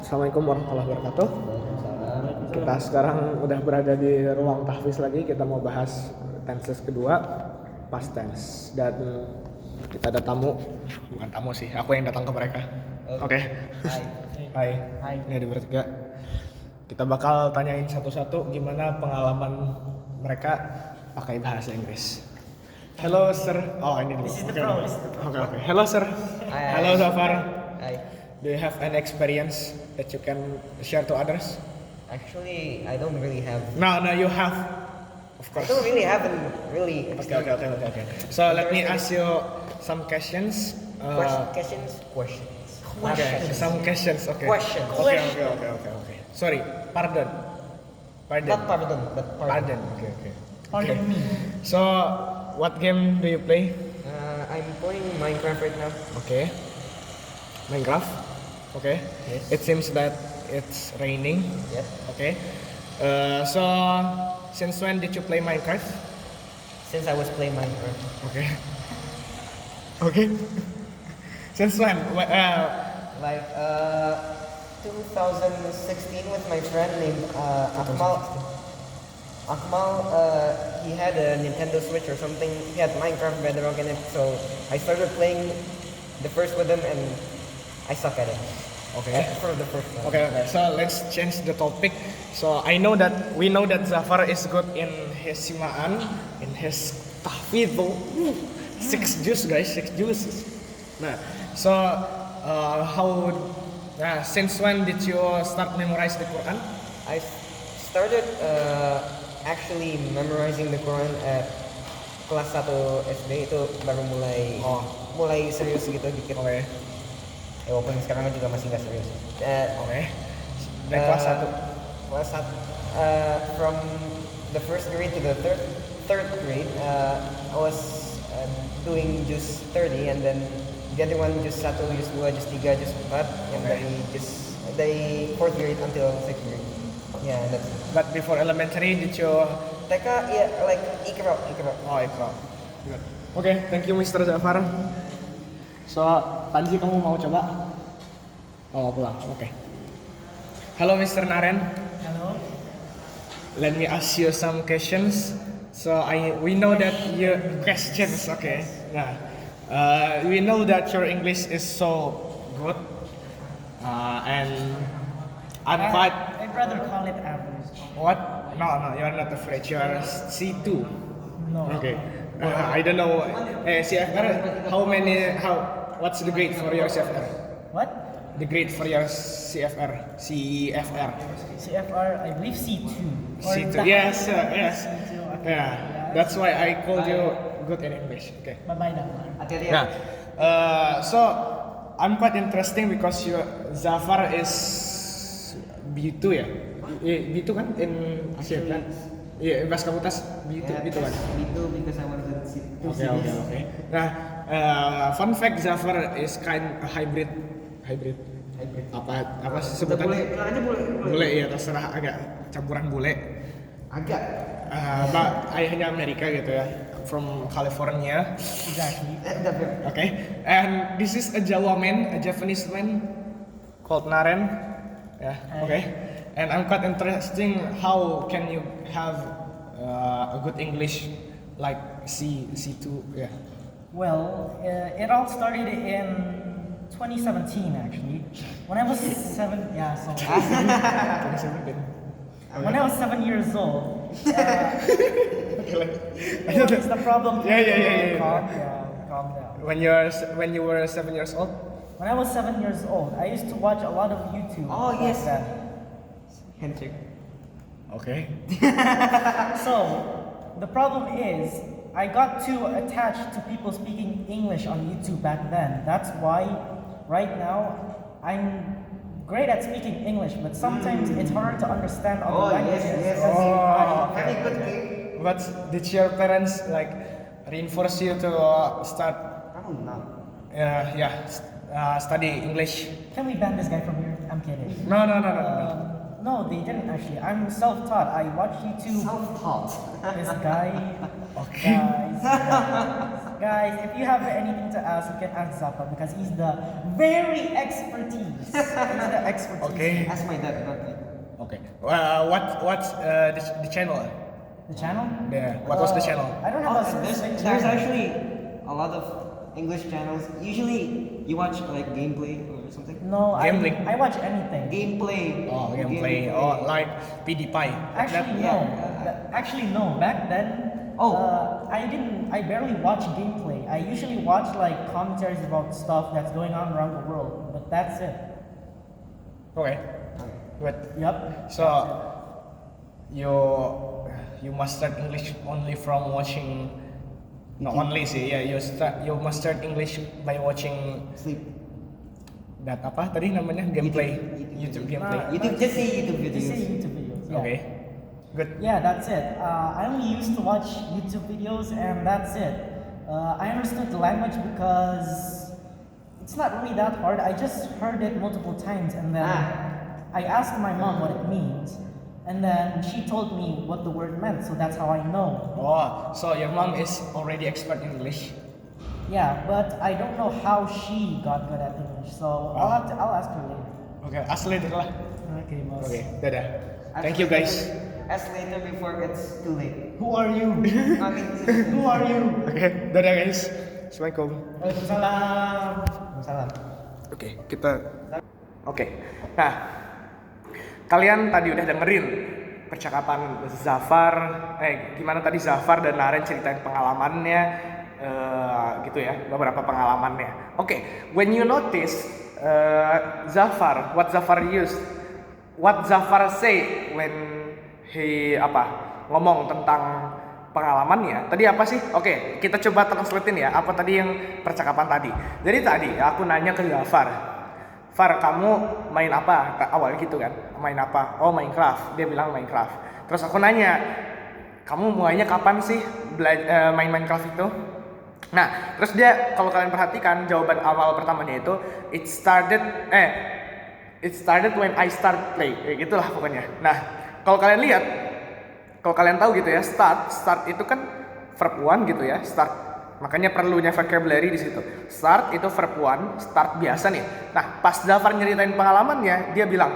Assalamualaikum warahmatullahi wabarakatuh. Kita sekarang udah berada di ruang tahfiz lagi. Kita mau bahas tenses kedua, past tense. Dan kita ada tamu, bukan tamu sih, aku yang datang ke mereka. Oke. Hai. Ini ada bertiga. Kita bakal tanyain satu-satu gimana pengalaman mereka pakai bahasa Inggris. Hello sir. Oh ini dulu. Oke. Hello sir. Hi. Hello Zafar. Hi. Do you have any experience that you can share to others? Actually, I don't really have. No, you have. Of I course. don't really haven't really. Okay. So let me ask you some questions. Questions. Okay, some questions. Okay. Questions. Okay. Sorry, pardon. Not pardon, but pardon. Okay. Pardon me. So, what game do you play? I'm playing Minecraft right now. Okay. Minecraft. Okay. Yes. It seems that it's raining. Yes. Okay. So, since when did you play Minecraft? Since I was playing Minecraft. Okay. Since when? Like 2016 with my friend named Akmal. He had a Nintendo Switch or something. He had Minecraft Bedrock in it, so I started playing the first with him, and I suck at it. Okay. For the first one. Okay. So let's change the topic. So we know that Zafar is good in his simaan, in his tahfidz. 6 juz guys, 6 juz. Nah, so since when did you start memorize the Quran? I started actually memorizing the Quran at kelas 1 SD. Itu baru mulai serius gitu dikit. Oke. Walaupun sekarang juga masih nggak serius. Oke. Dari kelas 1. Kelas 1. From the first grade to the third grade, I was doing juz 30, and then the other one juz 1, juz 2, juz 3, juz 4, and dari 4th grade until 6th grade. Yeah, that's it. But before elementary, did you? TK, yeah, like Ikra. Oh, Iqra. Good. Okay, thank you Mr. Zafar. So, Panji kamu mau coba? Oh, mau pulang. Okay. Hello Mr. Naren. Hello. Let me ask you some questions. So we know that your questions, okay. Nah, we know that your English is so good, and I'm quite. I'd rather call it average. What? No, you're not afraid. You are C2. No. Okay. I don't know. CFR. What's the grade for your CFR? What? The grade for your CFR. CFR. CFR, I believe C2. Or C2. the Yes. highest C2, okay. Yeah. That's why I called you good in English. Okay. Bye-bye now. Nah, so I'm quite interesting because Zafar is B2 ya? B2 kan in CFR? Iya, Bas Kamutas B2 kan? B2 because I was in C2. Okay. Nah, fun fact, Zafar is kind hybrid. Apa sebutannya? Bule ya, terserah, agak campuran bule. Agak. Ayahnya Amerika gitu ya, from California. Exactly. Okay, and this is a Japanese man called Naren. Yeah, okay. And I'm quite interesting. How can you have a good English like C2? Yeah. Well, it all started in 2017 actually. When I was 7, yeah, so 2017. when I was 7 years old, what's the problem? Yeah. Calm down. When you were 7 years old. When I was 7 years old, I used to watch a lot of YouTube. Oh, back yes. then. Handshake. Okay. So, the problem is, I got too attached to people speaking English on YouTube back then. That's why, right now, I'm great at speaking English, but sometimes it's hard to understand other languages. Yes. Very good. But did your parents like reinforce you to start? No. Study English. Can we ban this guy from here? I'm kidding. No. No, they didn't actually. I'm self-taught. I watch YouTube. Self-taught. This guy. Okay. Guys. Guys, if you have anything to ask, you can ask Zafar because he's the very expertise. He's the expertise. Okay. Ask my dad, not me. Okay. What's the channel? The channel? Yeah. What was the channel? I don't have a There's specific there's channel. actually a lot of English channels. Usually you watch like gameplay or something. No, Gambling. I watch anything. Gameplay. Oh, gameplay. Oh, like PewDiePie. Actually, yeah. no. Actually, no. Back then, I barely watch gameplay. I usually watch like commentaries about stuff that's going on around the world. But that's it. Okay. Good. Yep. So you mastered English only from watching. No, only sih. Yeah, you mastered English by watching Sleep. that apa tadi namanya gameplay. YouTube gameplay. YouTube, just say YouTube Just say videos. YouTube videos. Yeah. Okay. Good. Yeah, that's it. I only used to watch YouTube videos, and that's it. I understood the language because it's not really that hard. I just heard it multiple times, and then I asked my mom what it means, and then she told me what the word meant. So that's how I know. Oh, so your mom is already expert in English. Yeah, but I don't know how she got good at English. So I'll ask her later. Okay, ask later lah. Okay, boss. Okay, dadah. Ask Thank you guys. Ask later before it's too late. Who are you? I mean, Who are you? Oke, dadah guys. Assalamualaikum. Waalaikumsalam. salam. Oke, kita. Oke. Nah, kalian tadi udah dengerin percakapan Zafar. Gimana tadi Zafar dan Naren ceritain pengalamannya, gitu ya, beberapa pengalamannya. Oke, when you notice Zafar, what Zafar say when he ngomong tentang pengalamannya. Tadi apa sih? Oke, kita coba translatein ya. Apa tadi yang percakapan tadi? Jadi tadi aku nanya ke Zafar, Far, kamu main apa? Awalnya gitu kan, main apa? Oh, Minecraft. Dia bilang Minecraft. Terus aku nanya, kamu mulainya kapan sih main Minecraft itu? Nah, terus dia, kalau kalian perhatikan jawaban awal pertamanya itu, it started when I start play, kayak gitulah pokoknya. Nah, kalau kalian lihat, kalau kalian tahu gitu ya, start itu kan verb one gitu ya, start. Makanya perlunya vocabulary di situ. Start itu verb one, start biasa nih. Nah, pas Zafar nyeritain pengalamannya, dia bilang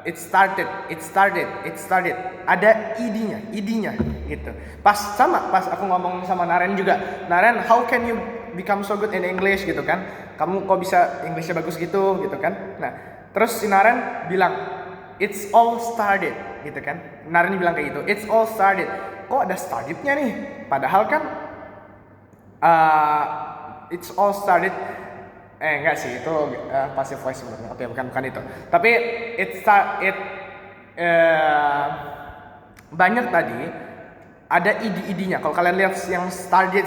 it started. Ada id-nya gitu. Pas aku ngomong sama Naren juga. Naren, how can you become so good in English gitu kan? Kamu kok bisa Englishnya bagus gitu kan? Nah, terus si Naren bilang it's all started gitu kan. Naren bilang kayak gitu. It's all started. Kok ada started-nya nih? Padahal kan it's all started. Enggak sih, itu passive voice sebenarnya. Oke, bukan itu. Tapi banyak tadi ada id-nya. Kalau kalian lihat yang started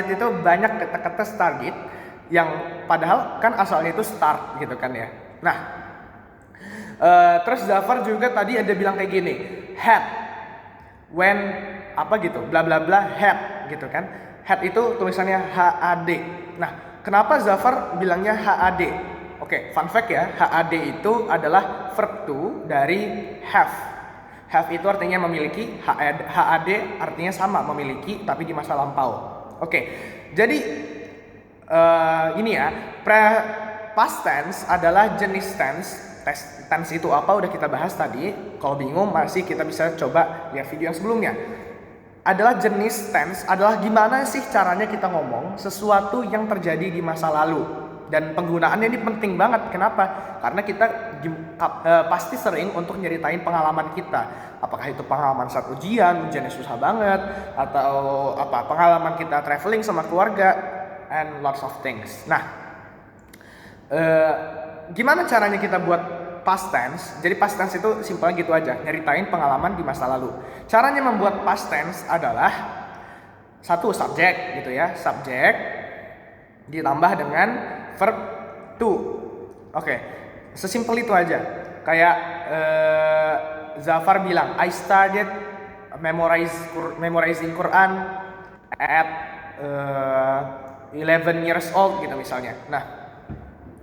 itu banyak kata-kata started yang padahal kan asalnya itu start gitu kan ya. Nah, terus Zafar juga tadi ada bilang kayak gini, had, when apa gitu, bla bla bla had gitu kan. Had itu tulisannya HAD. Nah, kenapa Zafar bilangnya HAD? Oke, fun fact ya, HAD itu adalah verb to dari have. Have itu artinya memiliki, HAD artinya sama, memiliki tapi di masa lampau. Oke, jadi ini ya, past tense adalah jenis tense. Tense itu apa udah kita bahas tadi. Kalau bingung masih kita bisa coba lihat video yang sebelumnya. Adalah jenis tense, adalah gimana sih caranya kita ngomong sesuatu yang terjadi di masa lalu. Dan penggunaannya ini penting banget. Kenapa? Karena kita pasti sering untuk nyeritain pengalaman kita. Apakah itu pengalaman saat ujiannya susah banget, atau pengalaman kita traveling sama keluarga, and lots of things. Nah, gimana caranya kita buat past tense? Jadi past tense itu simpelnya gitu aja, nyeritain pengalaman di masa lalu. Caranya membuat past tense adalah satu, subjek gitu ya, subjek ditambah dengan verb to. Oke, sesimpel itu aja. Kayak Zafar bilang, I started memorizing Quran at 11 years old gitu misalnya. Nah,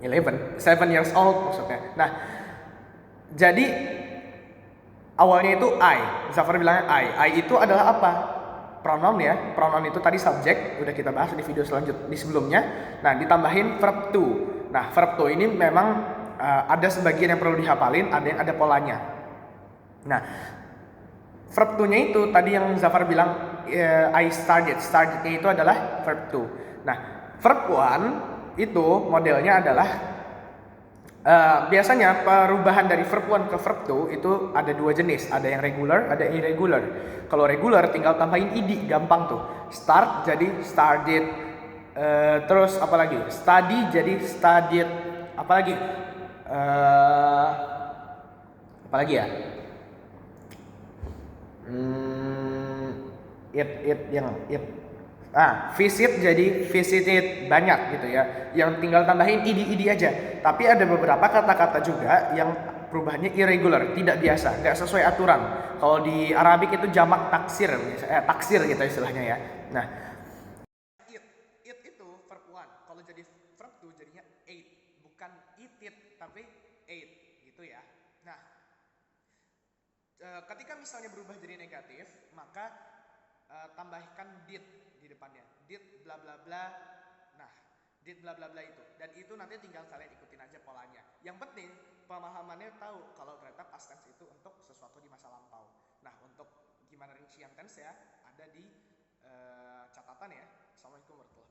7 years old maksudnya. Nah, jadi awalnya itu I. Zafar bilangnya I itu adalah apa? pronoun ya. Pronoun itu tadi subjek, udah kita bahas di video di sebelumnya. Nah, ditambahin verb to. Nah, verb to ini memang ada sebagian yang perlu dihafalin, ada yang ada polanya. Nah, verb to-nya itu tadi yang Zafar bilang I started. Started-nya itu adalah verb to. Nah, verb one itu modelnya adalah biasanya perubahan dari verb one ke verb two itu ada dua jenis, ada yang regular, ada yang irregular. Kalau regular tinggal tambahin ed, gampang tuh. Start jadi started, terus apa lagi? Study jadi studied, apa lagi? Apa lagi ya? Visit jadi visited, banyak gitu ya. Yang tinggal tambahin id aja. Tapi ada beberapa kata-kata juga yang perubahannya irregular, tidak biasa, nggak sesuai aturan. Kalau di Arabik itu jamak taksir, taksir gitu istilahnya ya. Nah, it itu verb one. Kalau jadi verb two jadinya ate, bukan eat it tapi ate gitu ya. Nah, ketika misalnya berubah jadi negatif, maka tambahkan did di depannya. Did bla bla bla. Nah, did bla bla bla itu. Dan itu nanti tinggal kalian ikutin aja polanya. Yang penting pemahamannya tahu kalau ternyata past tense itu untuk sesuatu di masa lampau. Nah, untuk gimana rincian tense ya, ada di catatan ya. Assalamualaikum warahmatullahi wabarakatuh.